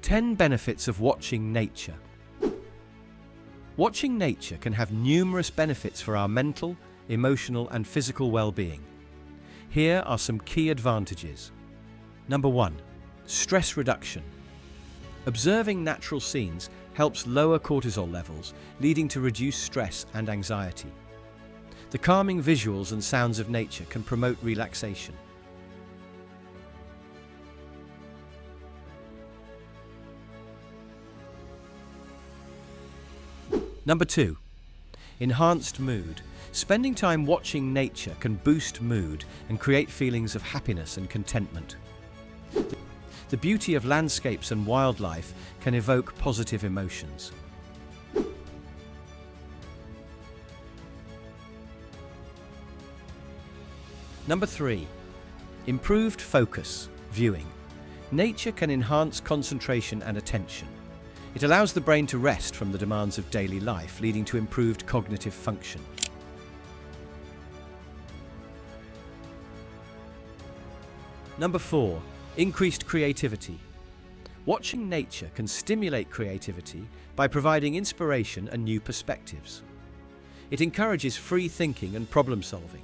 10 benefits of watching nature. Watching nature can have numerous benefits for our mental, emotional, and physical well-being. Here are some key advantages. Number 1. Stress reduction. Observing natural scenes helps lower cortisol levels, leading to reduced stress and anxiety. The calming visuals and sounds of nature can promote relaxation. Number 2. Enhanced mood. Spending time watching nature can boost mood and create feelings of happiness and contentment. The beauty of landscapes and wildlife can evoke positive emotions. Number 3. Improved focus. Viewing. Nature can enhance concentration and attention. It allows the brain to rest from the demands of daily life, leading to improved cognitive function. Number 4. Increased creativity. Watching nature can stimulate creativity by providing inspiration and new perspectives. It encourages free thinking and problem solving.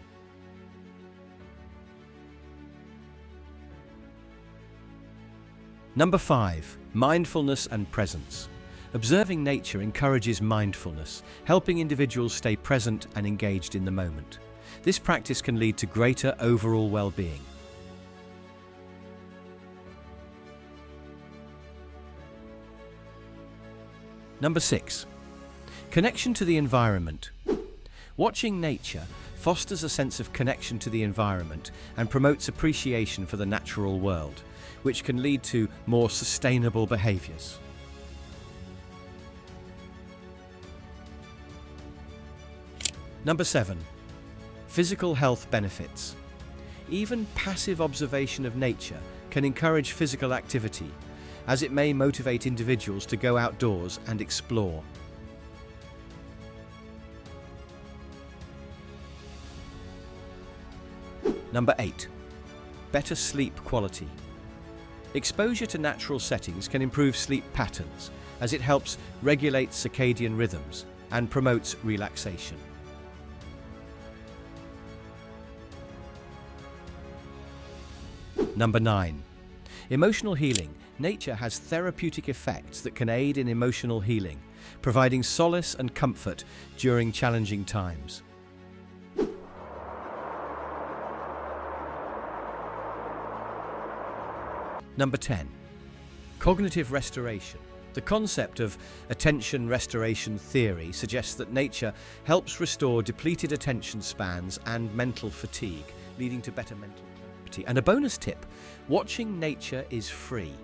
Number 5. Mindfulness and presence. Observing nature encourages mindfulness, helping individuals stay present and engaged in the moment. This practice can lead to greater overall well-being. Number 6. Connection to the environment. Watching nature fosters a sense of connection to the environment and promotes appreciation for the natural world, which can lead to more sustainable behaviors. Number 7. Physical health benefits. Even passive observation of nature can encourage physical activity, as it may motivate individuals to go outdoors and explore. Number 8. Better sleep quality. Exposure to natural settings can improve sleep patterns, as it helps regulate circadian rhythms and promotes relaxation. Number 9. Emotional healing. Nature has therapeutic effects that can aid in emotional healing, providing solace and comfort during challenging times. Number 10. Cognitive restoration. The concept of attention restoration theory suggests that nature helps restore depleted attention spans and mental fatigue, leading to better mental clarity. And a bonus tip: watching nature is free.